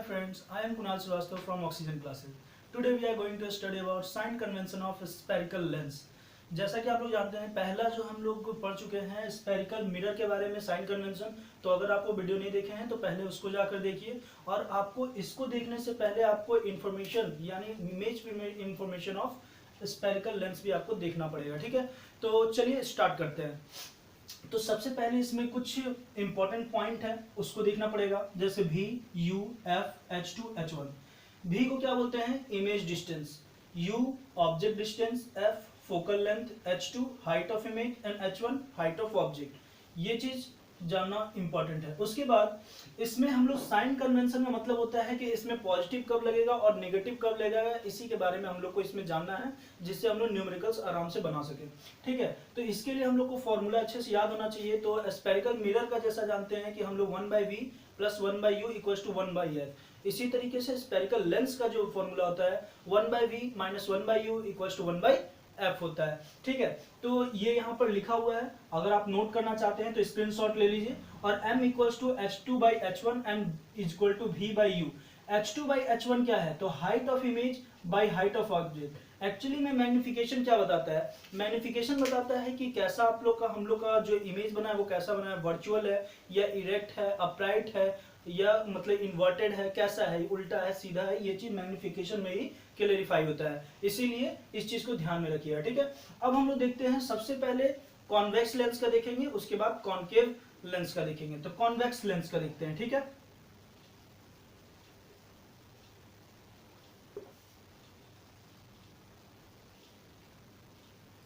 Hi friends, I am Kunal Srivastava from Oxygen Classes. Today we are going to study about sign convention of spherical lens. जैसा कि आप लोग जानते हैं, पहला जो हम लोग पढ़ चुके हैं स्फेरिकल मिरर के बारे में साइन कन्वेंशन। तो अगर आपको वीडियो नहीं देखे हैं तो पहले उसको जाकर देखिए, और आपको इसको देखने से पहले आपको इन्फॉर्मेशन यानी image information of spherical lens भी आपको देखना पड़ेगा। ठीक है, तो चलिए स्टार्ट करते हैं। तो सबसे पहले इसमें कुछ इंपॉर्टेंट पॉइंट है, उसको देखना पड़ेगा। जैसे V, U, F, H2, H1। V को क्या बोलते हैं? Image distance. U object distance, F focal length, H2 height of image and H1 height of object. ये चीज जानना इंपॉर्टेंट है। उसके बाद इसमें हम लोग साइन कन्वेंशन का मतलब होता है कि इसमें पॉजिटिव कब लगेगा और नेगेटिव कब लगेगा, इसी के बारे में हम लोग को इसमें जानना है, जिससे हम लोग न्यूमेरिकल्स आराम से बना सके। ठीक है, तो इसके लिए हम लोग को फॉर्मूला अच्छे से याद होना चाहिए। तो स्फेरिकल मिरर का जैसा जानते हैं कि हम लोग 1/v plus 1/u equals to 1/f। इसी तरीके से स्फेरिकल लेंस का जो फॉर्मूला होता है 1/v minus 1/u equals to 1/f होता है। ठीक है, तो ये यहाँ पर लिखा हुआ है, अगर आप नोट करना चाहते हैं तो स्क्रीनशॉट ले लीजिए। और m equals to h2/h1 and is equal to v/u। h2/h1 क्या है? तो height of image by height of object. Actually में मैग्निफिकेशन क्या बताता है? मैग्निफिकेशन बताता है कि कैसा आप लोग का हम लोग का जो इमेज बना है वो कैसा बना है, वर्चुअल है या इरेक्ट है, अपराइट है या मतलब इन्वर्टेड है, कैसा है, उल्टा है, सीधा है। ये चीज मैग्निफिकेशन में ही क्लेरिफाई होता है, इसीलिए इस चीज को ध्यान में रखिएगा। ठीक है, अब हम लोग देखते हैं, सबसे पहले कॉन्वेक्स लेंस का देखेंगे, उसके बाद कॉन्केव लेंस का देखेंगे। तो कॉन्वेक्स लेंस का देखते हैं। ठीक है,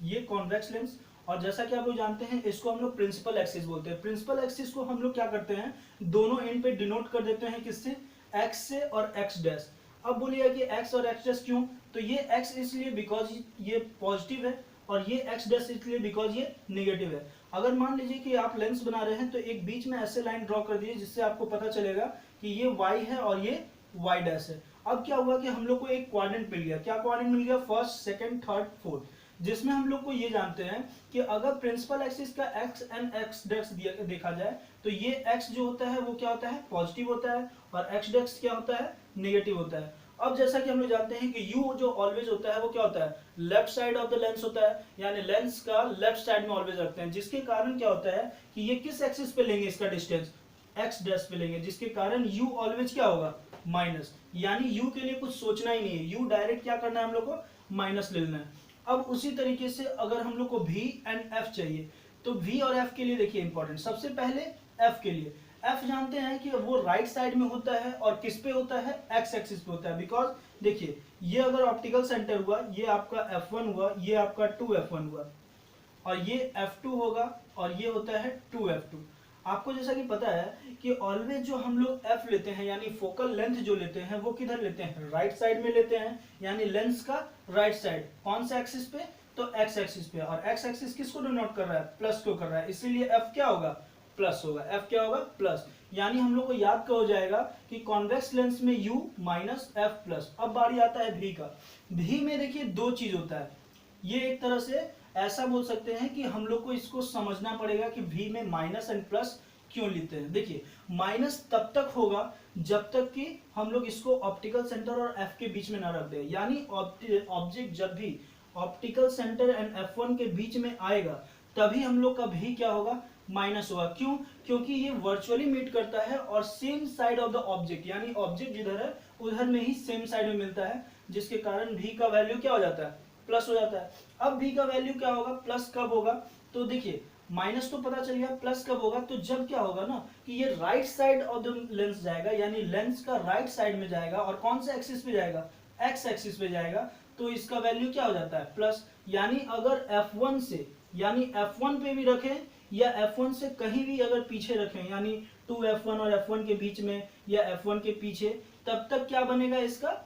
ये कॉन्वेक्स लेंस, और जैसा कि आप लोग जानते हैं इसको हम लोग प्रिंसिपल एक्सिस बोलते हैं। प्रिंसिपल एक्सिस को हम लोग क्या करते हैं, दोनों एंड पे डिनोट कर देते हैं, किससे? एक्स से और एक्स डैश। अब बोलिए कि एक्स और एक्स डैश क्यों? तो ये एक्स इसलिए बिकॉज ये पॉजिटिव है, और ये एक्स डैश इसलिए बिकॉज ये नेगेटिव है। अगर मान लीजिए कि आप लेंस बना रहे हैं तो एक बीच में ऐसे लाइन ड्रॉ कर दीजिए जिससे आपको पता चलेगा कि ये वाई है और ये वाई डैश है। अब क्या हुआ कि हम लोग को एक क्वाड्रेंट मिल गया। क्या क्वाड्रेंट मिल गया? फर्स्ट, सेकंड, थर्ड, फोर्थ, जिसमें हम लोग को ये जानते हैं कि अगर प्रिंसिपल एक्सिस का एक्स एंड एक्स डेक्स देखा जाए तो ये एक्स जो होता है वो क्या होता है? पॉजिटिव होता है, और एक्स डेक्स क्या होता है? नेगेटिव होता है। अब जैसा कि हम लोग जानते हैं कि u जो ऑलवेज होता है वो क्या होता है? Left side of the lens होता है, यानी लेंस का लेफ्ट साइड में ऑलवेज रखते हैं, जिसके कारण क्या होता है कि ये किस एक्सिस पे लेंगे इसका डिस्टेंस? एक्स डैश पे लेंगे, जिसके कारण u ऑलवेज क्या होगा? माइनस। यानी u के लिए कुछ सोचना ही नहीं है, u डायरेक्ट क्या करना है हम लोग को? माइनस ले लेना है। अब उसी तरीके से अगर हम लोग को v एंड f चाहिए तो v और f के लिए देखिए इंपॉर्टेंट, सबसे पहले f के लिए, f जानते हैं कि वो राइट साइड में होता है और किस पे होता है? x एक्सिस पे होता है। बिकॉज देखिए, ये अगर ऑप्टिकल सेंटर हुआ, ये आपका f1 हुआ, ये आपका 2f1 हुआ, और ये f2 होगा, और ये होता है 2f2। आपको जैसा कि पता है कि ऑलवेज जो हम लोग f लेते हैं यानी फोकल लेंथ जो लेते हैं वो किधर लेते हैं? राइट साइड में लेते हैं, यानी लेंस का राइट साइड। कौन सा एक्सिस पे? तो x एक्सिस पे। और x एक्सिस किसको डिनोट कर रहा है? प्लस को कर रहा है, इसीलिए f क्या होगा? प्लस होगा। f क्या होगा? प्लस। यानी हम लोग को याद क्या हो जाएगा कि कॉन्वेक्स लेंस में u माइनस f प्लस। अब बारी आता है v का। v में देखिए दो चीज होता है, ये एक तरह से ऐसा बोल सकते हैं कि हम लोग को इसको समझना पड़ेगा कि v में माइनस एंड प्लस क्यों लेते हैं। देखिए, माइनस तब तक होगा जब तक कि हम लोग इसको ऑप्टिकल सेंटर और f के बीच में ना रख दें, यानी ऑब्जेक्ट जब भी ऑप्टिकल सेंटर एंड f1 के बीच में आएगा तभी हम लोग का v क्या होगा? माइनस होगा। क्यों? क्योंकि ये वर्चुअली मीट करता है और same side of the object, यानी ऑब्जेक्ट जिधर है उधर में ही सेम साइड में मिलता है, जिसके कारण v का वैल्यू क्या हो जाता है? प्लस हो जाता है। अब v का वैल्यू क्या होगा? प्लस कब होगा? तो देखिए, माइनस तो पता चल गया, प्लस कब होगा? तो जब क्या होगा ना कि ये right side of the lens जाएगा, यानी लेंस का राइट साइड में जाएगा, और कौन सा एक्सिस पे जाएगा? एक्स एक्सिस पे जाएगा, तो इसका वैल्यू क्या हो जाता है? प्लस। यानी अगर f1 से, यानी f1 पे भी रखें या f1 से कहीं भी अगर पीछे रखें, यानी 2f1 और f1 के बीच में या f1 के पीछे, तब तक क्या बनेगा इसका?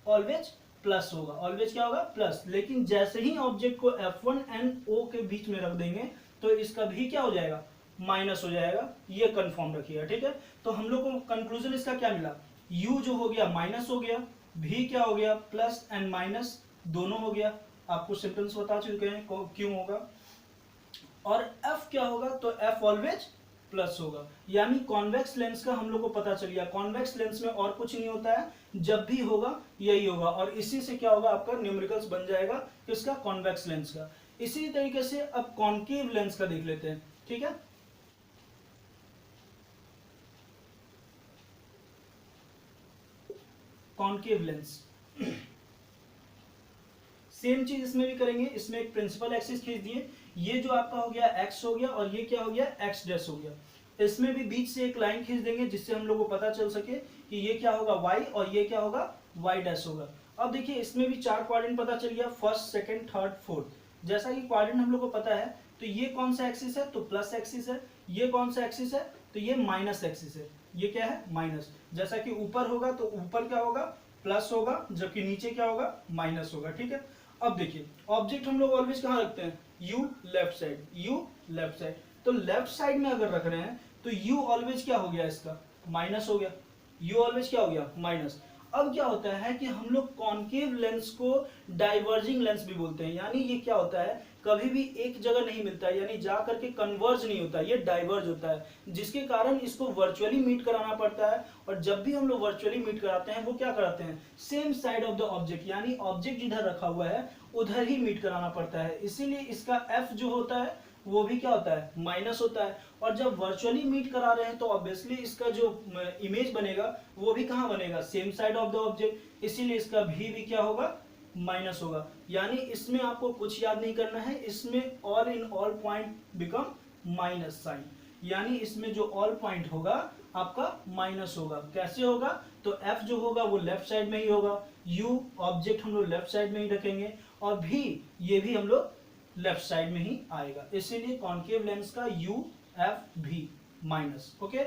ऑलवेज प्लस होगा। ऑलवेज क्या होगा? प्लस। लेकिन जैसे ही ऑब्जेक्ट को f1 एंड o के बीच में रख देंगे तो इसका भी क्या हो जाएगा? माइनस हो जाएगा। ये कंफर्म रखिएगा। ठीक है, तो हम लोग को कंक्लूजन इसका क्या मिला? u जो हो गया माइनस हो गया, v क्या हो गया? प्लस एंड माइनस दोनों हो गया। आपको सिम्टम्स बता चुके हैं क्यों होगा। और f क्या होगा? तो f ऑलवेज प्लस होगा। यानी कॉन्वेक्स लेंस का हम लोग को पता चल गया, कॉन्वेक्स लेंस में और कुछ नहीं होता है, जब भी होगा यही होगा, और इसी से क्या होगा आपका न्यूमेरिकल्स बन जाएगा किसका, कॉन्वेक्स लेंस का। इसी तरीके से अब कॉन्केव लेंस का देख लेते हैं, ठीक है। कॉन्केव लेंस सेम चीज इसमें भी करेंगे, इसमें एक प्रिंसिपल एक्सिस खींच दिए, ये जो आपका हो गया x हो गया और ये क्या हो गया x डैश हो गया, इसमें भी बीच से एक लाइन खींच देंगे जिससे हम लोग को पता चल सके कि ये क्या होगा y और ये क्या होगा y डैश होगा। अब देखिए इसमें भी 4 क्वाड्रेंट पता चल गया, फर्स्ट सेकंड थर्ड फोर्थ। जैसा कि क्वाड्रेंट हम लोग को पता है तो ये कौन सा एक्सिस है, तो प्लस एक्सिस है, ये कौन सा एक्सिस है, तो ये माइनस एक्सिस है, ये क्या है माइनस। जैसा कि ऊपर होगा तो ऊपर क्या होगा प्लस होगा, जबकि नीचे क्या होगा माइनस होगा, ठीक है। अब देखिए ऑब्जेक्ट हम लोग ऑलवेज कहाँ रखते हैं, u left side, u left side, तो लेफ्ट साइड में अगर रख रहे हैं तो u ऑलवेज क्या हो गया इसका माइनस हो गया, u ऑलवेज क्या हो गया माइनस। अब क्या होता है कि हम लोग कॉन्केव लेंस को डाइवर्जिंग लेंस भी बोलते हैं, यानी ये क्या होता है कभी भी एक जगह नहीं मिलता है, यानी जा करके कन्वर्ज नहीं होता, ये डाइवर्ज होता है, जिसके कारण इसको वर्चुअली मीट कराना पड़ता है। और जब भी हम लोग वर्चुअली मीट कराते हैं वो क्या कराते हैं, same side of the object, यानी ऑब्जेक्ट जिधर रखा हुआ है उधर ही मीट कराना पड़ता है, इसीलिए इसका f जो होता है वो भी क्या होता है माइनस होता है। और जब वर्चुअली मीट करा रहे हैं तो ऑब्वियसली इसका जो इमेज बनेगा वो भी कहाँ बनेगा, same side of the object, इसीलिए इसका भी क्या होगा माइनस होगा। यानी इसमें आपको कुछ याद नहीं करना है, इसमें all in all point become minus sign, यानी इसमें जो ऑल पॉइंट होगा आपका माइनस होगा। कैसे होगा, तो f जो होगा वो लेफ्ट साइड में ही होगा, u ऑब्जेक्ट हम लोग लेफ्ट साइड में ही रखेंगे, और भी ये भी हम लोग लेफ्ट साइड में ही आएगा, इसीलिए कॉन्केव लेंस का u f भी माइनस। ओके,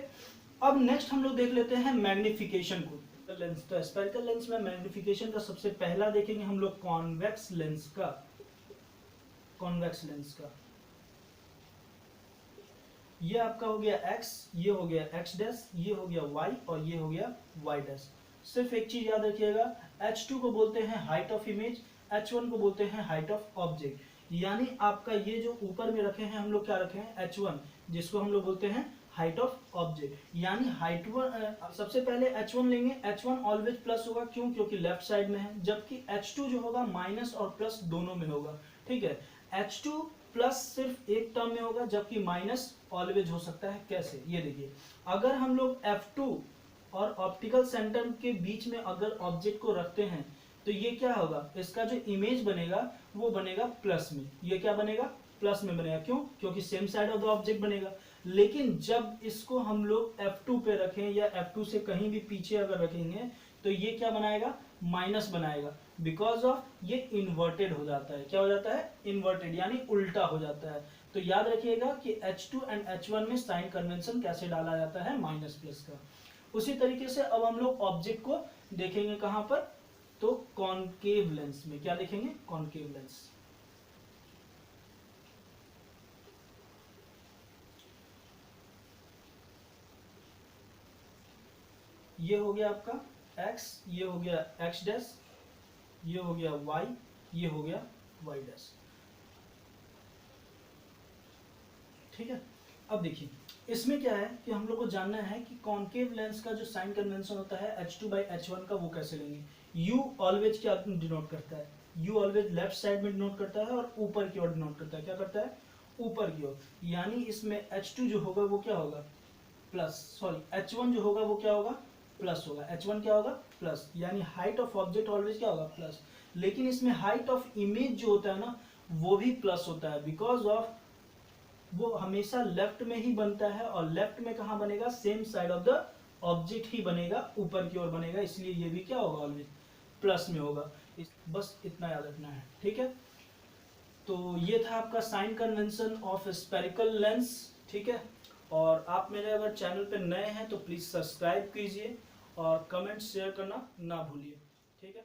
अब नेक्स्ट हम लोग देख लेते हैं मैग्निफिकेशन को। लेंस तो स्फेरिकल लेंस में मैग्निफिकेशन का सबसे पहला देखेंगे हम लोग कॉन्वेक्स लेंस का, कॉन्वेक्स लेंस का ये आपका हो गया x, ये हो गया x डैश, ये हो गया y और ये हो गया y डैश। सिर्फ एक चीज याद रखिएगा, h2 को बोलते हैं हाइट ऑफ इमेज, h1 को बोलते हैं हाइट ऑफ ऑब्जेक्ट। यानी आपका ये जो ऊपर में रखे हैं हम लोग क्या रखे हैं h1, जिसको हम लोग बोलते हैं हाइट ऑफ ऑब्जेक्ट, यानी हाइट सबसे पहले h1 लेंगे, h1 ऑलवेज प्लस होगा, क्यों, क्योंकि लेफ्ट साइड में है, जबकि h2 जो होगा माइनस और प्लस दोनों में होगा, ठीक है। h2 प्लस सिर्फ एक टर्म में होगा, जबकि माइनस ऑलवेज हो सकता है। कैसे, ये देखिए, अगर हम लोग f2 और ऑप्टिकल सेंटर के बीच में अगर ऑब्जेक्ट को रखते हैं तो ये क्या होगा, इसका जो इमेज बनेगा वो बनेगा प्लस में, ये क्या बनेगा प्लस में बनेगा, क्यों, क्योंकि same side of the object बनेगा। लेकिन जब इसको हम लोग f2 पे रखें या f2 से कहीं भी पीछे अगर रखेंगे तो ये क्या बनाएगा माइनस बनाएगा, बिकॉज ऑफ ये इन्वर्टेड हो जाता है। क्या हो जाता है, इन्वर्टेड, यानी उल्टा हो जाता है। तो याद रखिएगा कि h2 एंड h1 में साइन कन्वेंशन कैसे डाला जाता है, माइनस प्लस का। उसी तरीके से अब हम लोग ऑब्जेक्ट को देखेंगे कहां पर, तो कॉन्केव लेंस में। क्या देखेंगे, कॉन्केव लेंस। ये हो गया आपका x, ये हो गया x डैश, ये हो गया y, ये हो गया y डैश, ठीक है। अब देखिए इसमें क्या है कि हम लोग को जानना है कि कॉन्केव लेंस का जो साइन कन्वेंशन होता है h2/h1 का वो कैसे लेंगे। u ऑलवेज क्या डिनोट करता है, u ऑलवेज लेफ्ट साइड में डिनोट करता है और ऊपर की ओर डिनोट करता है। क्या करता है, ऊपर की ओर, यानी इसमें h2 जो होगा वो क्या होगा प्लस, सॉरी h1 जो होगा वो क्या होगा प्लस होगा, h1 क्या होगा प्लस, यानी हाइट ऑफ ऑब्जेक्ट ऑलवेज क्या होगा प्लस। लेकिन इसमें हाइट ऑफ इमेज जो होता है ना वो भी प्लस होता है, बिकॉज ऑफ वो हमेशा लेफ्ट में ही बनता है, और लेफ्ट में कहां बनेगा, same side of the object ही बनेगा, ऊपर की ओर बनेगा, इसलिए ये भी क्या होगा ऑलवेज प्लस में होगा। बस इतना याद रखना है, ठीक है। तो ये था आपका sign convention of spherical lens, ठीक है। और आप मेरे अगर चैनल पे नए हैं तो प्लीज सब्सक्राइब कीजिए और कमेंट शेयर करना ना भूलिए, ठीक है।